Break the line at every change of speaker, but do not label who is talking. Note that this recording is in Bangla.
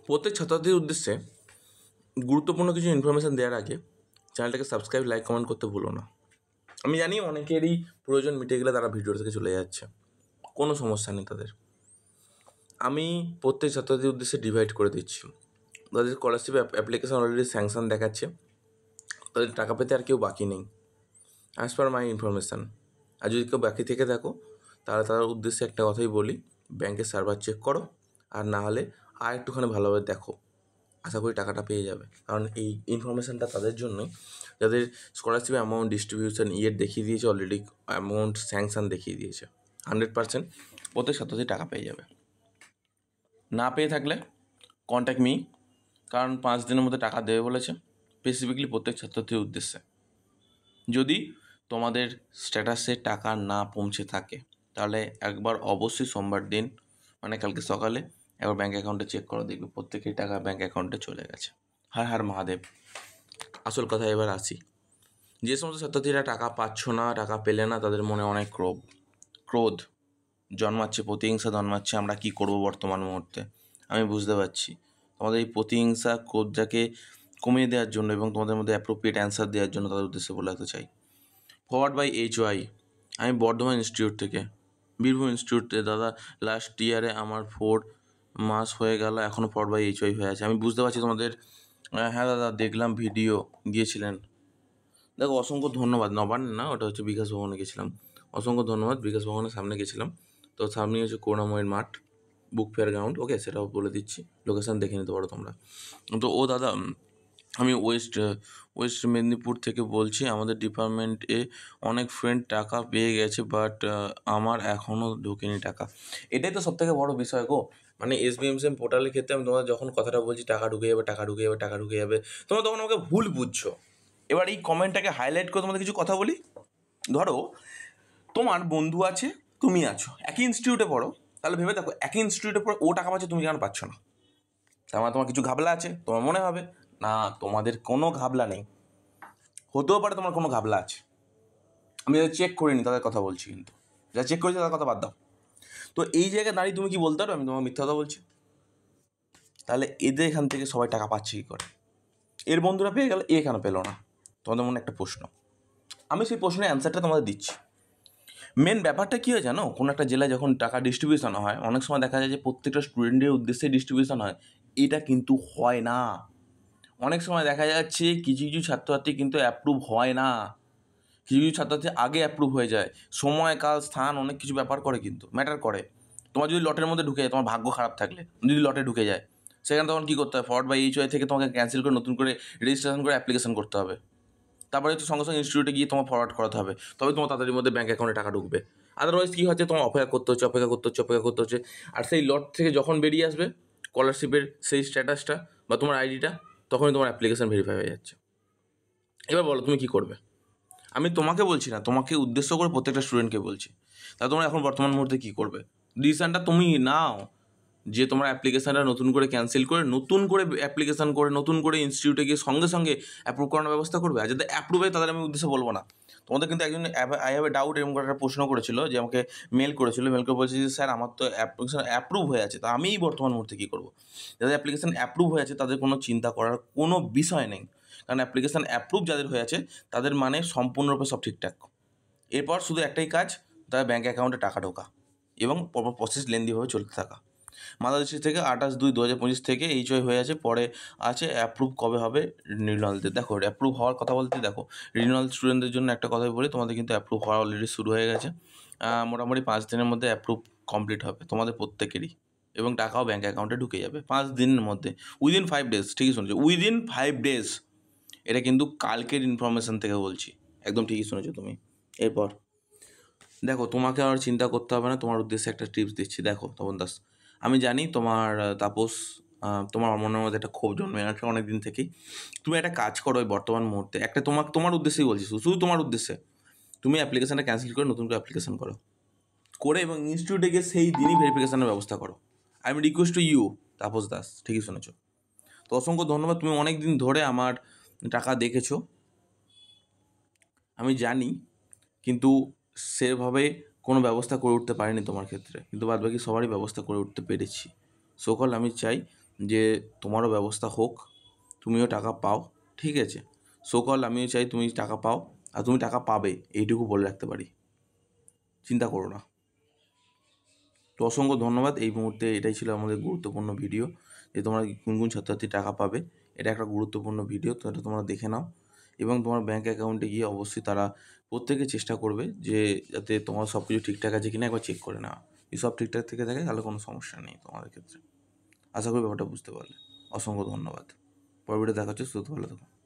প্রত্যেক ছাত্রছাত্রীর উদ্দেশ্যে গুরুত্বপূর্ণ কিছু ইনফরমেশান দেওয়ার আগে চ্যানেলটাকে সাবস্ক্রাইব, লাইক, কমেন্ট করতে ভুলো না। আমি জানি অনেকেরই প্রয়োজন মিটে গেলে তারা ভিডিও থেকে চলে যাচ্ছে, কোনো সমস্যা নেই তাদের। আমি প্রত্যেক ছাত্রছাত্রীর উদ্দেশ্যে ডিভাইড করে দিচ্ছি। তাদের স্কলারশিপ অ্যাপ্লিকেশান অলরেডি স্যাংশন দেখাচ্ছে, তাদের টাকা পেতে আর কেউ বাকি নেই অ্যাজ পার মাই ইনফরমেশান। আর যদি কেউ বাকি থেকে থাকো তাহলে তার উদ্দেশ্যে একটা কথাই বলি, ব্যাংকের সার্ভার চেক করো, আর না হলে আর একটুখানি ভালোভাবে দেখো, আশা করি টাকাটা পেয়ে যাবে। কারণ এই ইনফরমেশানটা তাদের জন্যই যাদের স্কলারশিপ অ্যামাউন্ট ডিস্ট্রিবিউশন দেখিয়ে দিয়েছে, অলরেডি অ্যামাউন্ট স্যাংশন দেখিয়ে দিয়েছে। 100% প্রত্যেক ছাত্রছাত্রী টাকা পেয়ে যাবে। না পেয়ে থাকলে কন্ট্যাক্ট মি, কারণ 5 দিনের মধ্যে টাকা দেবে বলেছে, স্পেসিফিকলি প্রত্যেক ছাত্রছাত্রীর উদ্দেশ্যে। যদি তোমাদের স্ট্যাটাসে টাকা না পৌঁছে থাকে তাহলে একবার অবশ্যই সোমবার দিন, মানে কালকে সকালে একবার ব্যাঙ্ক অ্যাকাউন্টে চেক করো, দেখবে প্রত্যেকের টাকা ব্যাঙ্ক অ্যাকাউন্টে চলে গেছে। হর হর মহাদেব। আসল কথা এবার আসি, যে সমস্ত ছাত্রছাত্রীরা টাকা পাচ্ছ না, টাকা পেলে না, তাদের মনে অনেক ক্রোধ জন্মাচ্ছে, প্রতিহিংসা জন্মাচ্ছে। আমরা কি করব বর্তমান মুহূর্তে আমি বুঝতে পারছি। তোমাদের এই প্রতিহিংসা ক্রোধটাকে কমিয়ে দেওয়ার জন্য এবং তোমাদের মধ্যে অ্যাপ্রোপ্রিয়েট অ্যান্সার দেওয়ার জন্য তাদের উদ্দেশ্যে বলে রাখতে চাই, ফরওয়ার্ড বাই HY। আমি বর্ধমান ইনস্টিটিউট থেকে, বীরভূম ইনস্টিটিউট থেকে দাদা, লাস্ট ইয়ারে আমার 4 মাস হয়ে গেল, এখনও ফরওয়ার্ড বাই HY হয়ে আছে। আমি বুঝতে পারছি তোমাদের। হ্যাঁ দাদা, দেখলাম ভিডিও দিয়েছিলেন। দেখো, অসংখ্য ধন্যবাদ। নবান্ন না, ওটা হচ্ছে বিকাশ ভবনে গেছিলাম। অসংখ্য ধন্যবাদ। বিকাশ ভবনের সামনে গেছিলাম, তো সামনে হচ্ছে করুণাময়ীর মাঠ, বুক ফেয়ার গ্রাউন্ড। ওকে, সেটাও বলে দিচ্ছি, লোকেশান দেখে নিতে পারো তোমরা। তো ও দাদা, আমি ওয়েস্ট মেদিনীপুর থেকে বলছি। আমাদের ডিপার্টমেন্টে অনেক ফ্রেন্ড টাকা পেয়ে গেছে, বাট আমার এখনও ঢোকেনি টাকা। এটাই তো সবথেকে বড় বিষয় গো। মানে SBMCM পোর্টালের ক্ষেত্রে আমি তোমার যখন কথাটা বলছি টাকা ঢুকে যাবে, টাকা ঢুকে যাবে, টাকা ঢুকে যাবে, তোমরা তখন আমাকে ভুল বুঝছো। এবার এই কমেন্টটাকে হাইলাইট করে তোমাদের কিছু কথা বলি। ধরো তোমার বন্ধু আছে, তুমি আছো, একই ইনস্টিটিউটে পড়ো, তাহলে ভেবে দেখো একই ইনস্টিটিউটে পড়ো, ও টাকা পাচ্ছে, তুমি কেন পাচ্ছ না? তার মানে তোমার কিছু ঘাবলা আছে, তোমার মনে হবে। না, তোমাদের কোনো ঘাবলা নেই। হতেও পারে তোমার কোনো ঘাবলা আছে, আমি যাদের চেক করিনি তাদের কথা বলছি, কিন্তু যারা চেক করেছে তাদের কথা বাদ দাও। তো এই জায়গায় দাঁড়িয়ে তুমি কি বলতে পারো আমি তোমার মিথ্যা কথা বলছি? তাহলে এদের এখান থেকে সবাই টাকা পাচ্ছে কী করে? এর বন্ধুরা পেয়ে গেল, এ কেন পেলো না? তোমাদের মনে একটা প্রশ্ন, আমি সেই প্রশ্নের অ্যান্সারটা তোমাদের দিচ্ছি। মেন ব্যাপারটা কী হয় জানো, কোনো একটা জেলায় যখন টাকা ডিস্ট্রিবিউশন হয়, অনেক সময় দেখা যায় যে প্রত্যেকটা স্টুডেন্টের উদ্দেশ্যে ডিস্ট্রিবিউশন হয়। এটা কিন্তু হয় না। অনেক সময় দেখা যাচ্ছে কিছু কিছু ছাত্রছাত্রী কিন্তু অ্যাপ্রুভ হয় না, কিছু কিছু ছাত্রছাত্রী আগে অ্যাপ্রুভ হয়ে যায়। সময়, কাল, স্থান অনেক কিছু ব্যাপার করে, কিন্তু ম্যাটার করে। তোমার যদি লটের মধ্যে ঢুকে যায়, তোমার ভাগ্য খারাপ থাকলে যদি লটে ঢুকে যায়, সেখানে তখন কী করতে হয়? ফরওয়ার্ড বাই HY থেকে তোমাকে ক্যান্সেল করে নতুন করে রেজিস্ট্রেশন করে অ্যাপ্লিকেশন করতে হবে। তারপরে হচ্ছে সঙ্গে সঙ্গে ইনস্টিটিউটে গিয়ে তোমার ফরওয়ার্ড করাতে হবে, তবে তোমার তাদের মধ্যে ব্যাঙ্ক অ্যাকাউন্টে টাকা ঢুকবে। আদারওয়াইজ কী হচ্ছে, তোমার অপেক্ষা করতে হচ্ছে, অপেক্ষা করতে হচ্ছে। আর সেই লট থেকে যখন বেরিয়ে আসবে স্কলারশিপের সেই স্ট্যাটাসটা বা তোমার আইডিটা, তখনই তোমার অ্যাপ্লিকেশন ভেরিফাই হয়ে যাচ্ছে। এবার বলো তুমি কী করবে? আমি তোমাকে বলছি না, তোমাকে উদ্দেশ্য করে প্রত্যেকটা স্টুডেন্টকে বলছি। তা তোমরা এখন বর্তমান মুহূর্তে কী করবে? ডিসিশানটা তুমি নাও, যে তোমার অ্যাপ্লিকেশানটা নতুন করে ক্যান্সেল করে নতুন করে অ্যাপ্লিকেশান করে নতুন করে ইনস্টিটিউটে গিয়ে সঙ্গে সঙ্গে অ্যাপ্রুভ করানোর ব্যবস্থা করবে। আর যাদের অ্যাপ্রুভ হয় তাদের আমি উদ্দেশ্য বলবো না। তোমাদের কিন্তু একজন আই হ্যাভ এ ডাউট এরকম করে একটা প্রশ্ন করেছিল, যে আমাকে মেল করে বলছে যে স্যার আমার তো অ্যাপ্লিকেশান অ্যাপ্রুভ হয়ে আছে, তো আমিই বর্তমান মুহূর্তে কী করবো? যাদের অ্যাপ্লিকেশান অ্যাপ্রুভ হয়ে আছে তাদের কোনো চিন্তা করার কোনো বিষয় নেই, কারণ অ্যাপ্লিকেশান অ্যাপ্রুভ যাদের হয়ে আছে তাদের মানে সম্পূর্ণরূপে সব ঠিকঠাক। এরপর শুধু একটাই কাজ, তাদের ব্যাঙ্ক অ্যাকাউন্টে টাকা ঢোকা এবং প্রসেস লেন্দিভাবে চলতে থাকা। বাংলাদেশ থেকে 28/2/2025 থেকে HY হয়ে আছে, পরে আছে অ্যাপ্রুভ কবে হবে রিনিউয়ালদের। দেখো, অ্যাপ্রুভ হওয়ার কথা বলতে দেখো, রিনিউয়াল স্টুডেন্টদের জন্য একটা কথাই বলি, তোমাদের কিন্তু অ্যাপ্রুভ হওয়া অলরেডি শুরু হয়ে গেছে। মোটামুটি 5 দিনের মধ্যে অ্যাপ্রুভ কমপ্লিট হবে তোমাদের প্রত্যেকেরই, এবং টাকাও ব্যাঙ্ক অ্যাকাউন্টে ঢুকে যাবে 5 দিনের মধ্যে, উইদিন 5 ডেজ। ঠিকই শুনেছো, উইদিন 5 ডেজ। এটা কিন্তু কালকের ইনফরমেশান থেকে বলছি, একদম ঠিকই শুনেছো তুমি। এরপর দেখো, তোমাকে আর চিন্তা করতে হবে না, তোমার উদ্দেশ্যে একটা টিপস দিচ্ছি। দেখো তপন দাস, আমি জানি তোমার তাপস, তোমার মনের মধ্যে একটা ক্ষোভ জন্মে আছে অনেক দিন থেকেই। তুমি একটা কাজ করো ওই বর্তমান মুহূর্তে, একটা তোমার উদ্দেশ্যেই বলছি, শুধু তোমার উদ্দেশ্যে। তুমি অ্যাপ্লিকেশানটা ক্যান্সেল করে নতুন করে অ্যাপ্লিকেশান করে এবং ইনস্টিটিউটে গিয়ে সেই দিনই ভেরিফিকেশানের ব্যবস্থা করো। I am request to you, Tapas Das. ঠিকই শুনেছো। তো অসংখ্য ধন্যবাদ, তুমি অনেক দিন ধরে আমার টাকা দেখেছো, আমি জানি, কিন্তু সেভাবে কোনো ব্যবস্থা করে উঠতে পারিনি তোমার ক্ষেত্রে, কিন্তু বাদবাকি সবারই ব্যবস্থা করে উঠতে পেরেছি। সকল আমি চাই যে তোমারও ব্যবস্থা হোক, তুমিও টাকা পাও, ঠিক আছে? সকল আমিও চাই তুমি টাকা পাও, আর তুমি টাকা পাবে, এইটুকু বলে রাখতে পারি। চিন্তা করো না। তো অসংখ্য ধন্যবাদ। এই মুহূর্তে এটাই ছিল আমাদের গুরুত্বপূর্ণ ভিডিও, যে তোমরা কোন কোন ছাত্রছাত্রী টাকা পাবে। এটা একটা গুরুত্বপূর্ণ ভিডিও, তো এটা তোমরা দেখে নাও। এবং তোমার ব্যাঙ্ক অ্যাকাউন্টে গিয়ে অবশ্যই তারা প্রত্যেকে চেষ্টা করবে যে যাতে তোমার সব কিছু ঠিকঠাক আছে কিনা একবার চেক করে নেওয়া। যদি সব ঠিকঠাক থেকে থাকে তাহলে কোনো সমস্যা নেই তোমাদের ক্ষেত্রে। আশা করি ব্যাপারটা বুঝতে পারলে। অসংখ্য ধন্যবাদ। পরের ভিডিও দেখা হচ্ছে, সুস্থ ভালো থাকো।